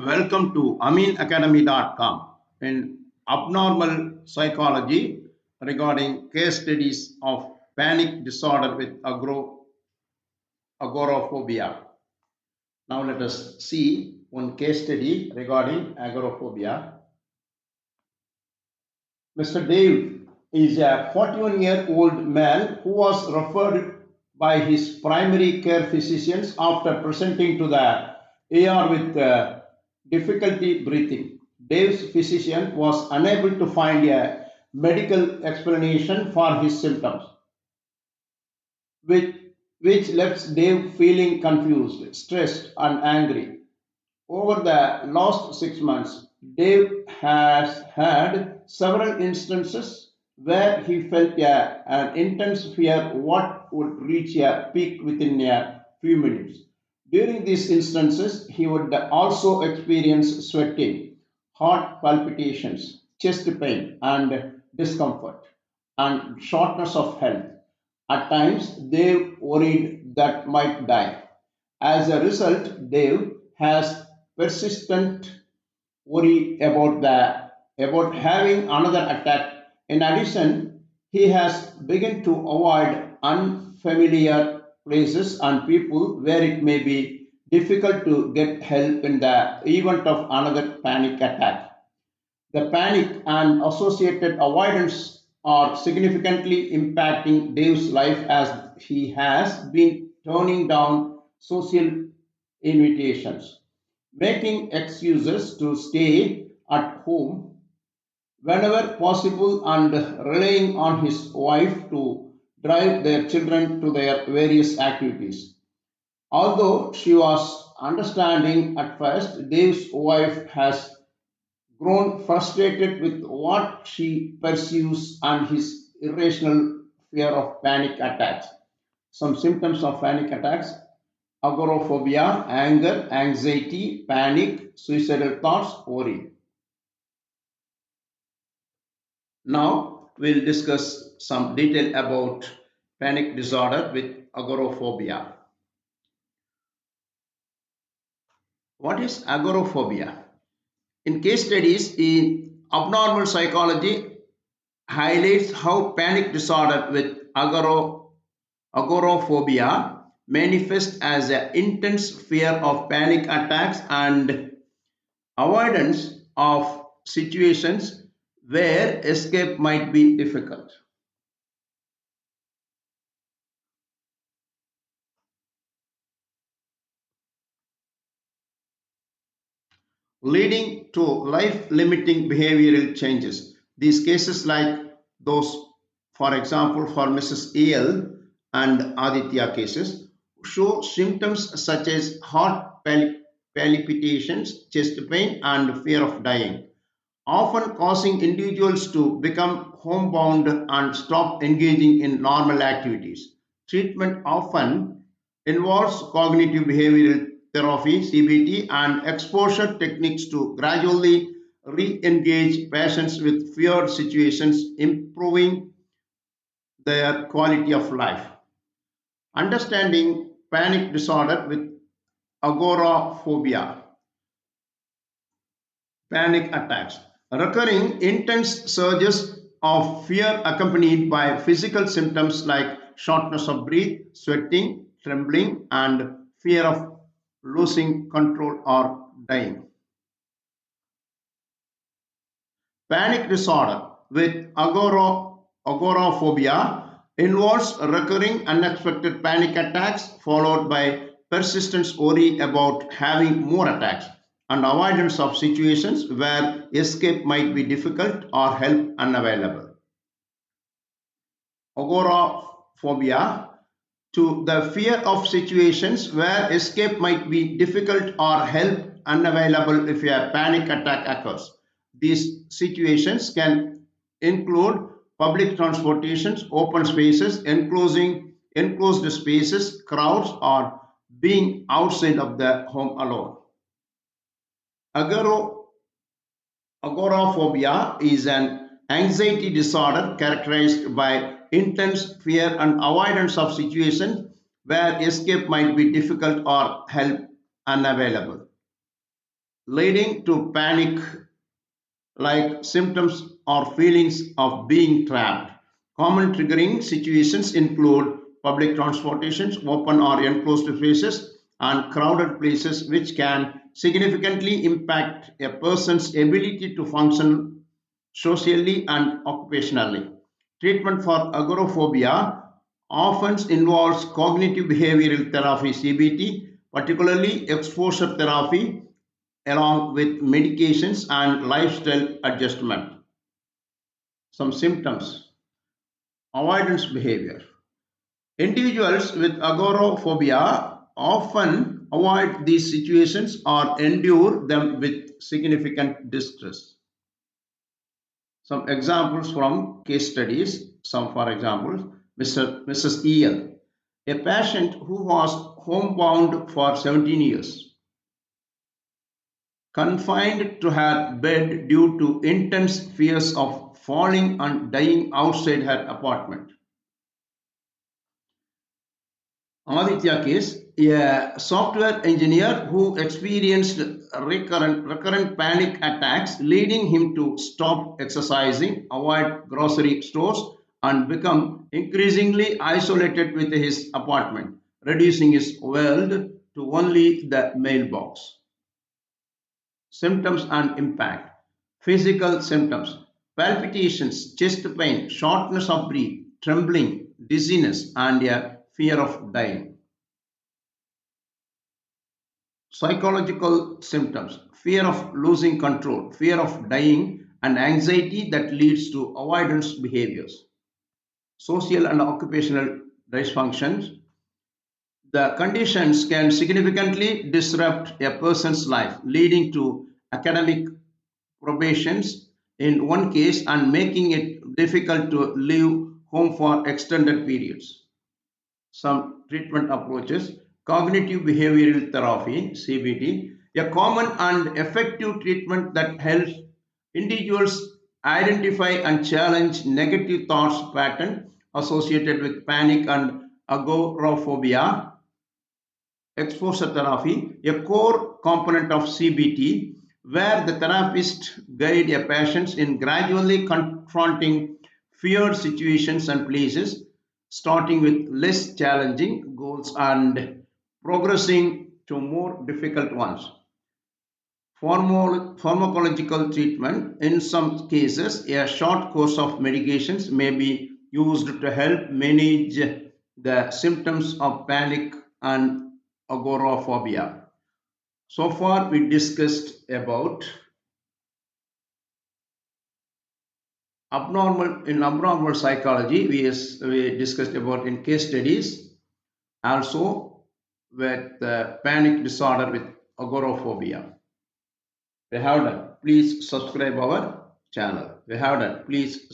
Welcome to aminacademy.com in abnormal psychology regarding case studies of panic disorder with agoraphobia. Now let us see one case study regarding agoraphobia. Mr. Dave is a 41-year-old man who was referred by his primary care physicians after presenting to the AR with difficulty breathing. Dave's physician was unable to find a medical explanation for his symptoms, which, which left Dave feeling confused, stressed, and angry. Over the last 6 months, Dave has had several instances where he felt an intense fear what would reach a peak within a few minutes. During these instances, he would also experience sweating, heart palpitations, chest pain, and discomfort, and shortness of health. At times, Dave worried that might die. As a result, Dave has persistent worry about having another attack. In addition, he has begun to avoid unfamiliar places and people where it may be difficult to get help in the event of another panic attack. The panic and associated avoidance are significantly impacting Dave's life as he has been turning down social invitations, making excuses to stay at home whenever possible, and relying on his wife to drive their children to their various activities. Although she was understanding at first, Dave's wife has grown frustrated with what she perceives and his irrational fear of panic attacks. Some symptoms of panic attacks: agoraphobia, anger, anxiety, panic, suicidal thoughts, worry. Now we'll discuss some detail about panic disorder with agoraphobia. What is agoraphobia? In case studies in abnormal psychology highlights how panic disorder with agoraphobia manifests as an intense fear of panic attacks and avoidance of situations where escape might be difficult, leading to life limiting behavioral changes. These cases, like those, for example, for Mrs. EL and Aditya cases, show symptoms such as palpitations, chest pain, and fear of dying, often causing individuals to become homebound and stop engaging in normal activities. Treatment often involves cognitive behavioral therapy (CBT) and exposure techniques to gradually re-engage patients with feared situations, improving their quality of life. Understanding panic disorder with agoraphobia, panic attacks, recurring intense surges of fear accompanied by physical symptoms like shortness of breath, sweating, trembling, and fear of losing control or dying. Panic disorder with agoraphobia involves recurring unexpected panic attacks followed by persistent worry about having more attacks and avoidance of situations where escape might be difficult or help unavailable. Agoraphobia to the fear of situations where escape might be difficult or help unavailable if a panic attack occurs. These situations can include public transportations, open spaces, enclosed spaces, crowds, or being outside of the home alone. Agoro- Agoraphobia is an anxiety disorder characterized by intense fear and avoidance of situations where escape might be difficult or help unavailable. leading to panic, like symptoms or feelings of being trapped. Common triggering situations include public transportations, open or enclosed spaces, and crowded places, which can significantly impact a person's ability to function socially and occupationally. Treatment for agoraphobia often involves cognitive behavioral therapy CBT, particularly exposure therapy, along with medications and lifestyle adjustment. Some symptoms: avoidance behavior. Individuals with agoraphobia often avoid these situations or endure them with significant distress. Some examples from case studies. Some, for example, Mrs. EL, a patient who was homebound for 17 years, confined to her bed due to intense fears of falling and dying outside her apartment. Aditya case, a software engineer who experienced recurrent panic attacks, leading him to stop exercising, avoid grocery stores, and become increasingly isolated with his apartment, reducing his world to only the mailbox. Symptoms and impact. Physical symptoms: palpitations, chest pain, shortness of breath, trembling, dizziness, and a fear of dying. Psychological symptoms: fear of losing control, fear of dying, and anxiety that leads to avoidance behaviors. Social and occupational dysfunctions: the conditions can significantly disrupt a person's life, leading to academic probations in one case and making it difficult to leave home for extended periods. Some treatment approaches: cognitive behavioral therapy CBT, a common and effective treatment that helps individuals identify and challenge negative thoughts pattern associated with panic and agoraphobia. Exposure therapy, a core component of CBT, where the therapist guide a patient in gradually confronting feared situations and places, starting with less challenging goals and progressing to more difficult ones. Pharmacological treatment: in some cases, a short course of medications may be used to help manage the symptoms of panic and agoraphobia. So far, we discussed about abnormal psychology. We discussed about in case studies, also with panic disorder with agoraphobia. We have done. Please subscribe our channel. We have done. Please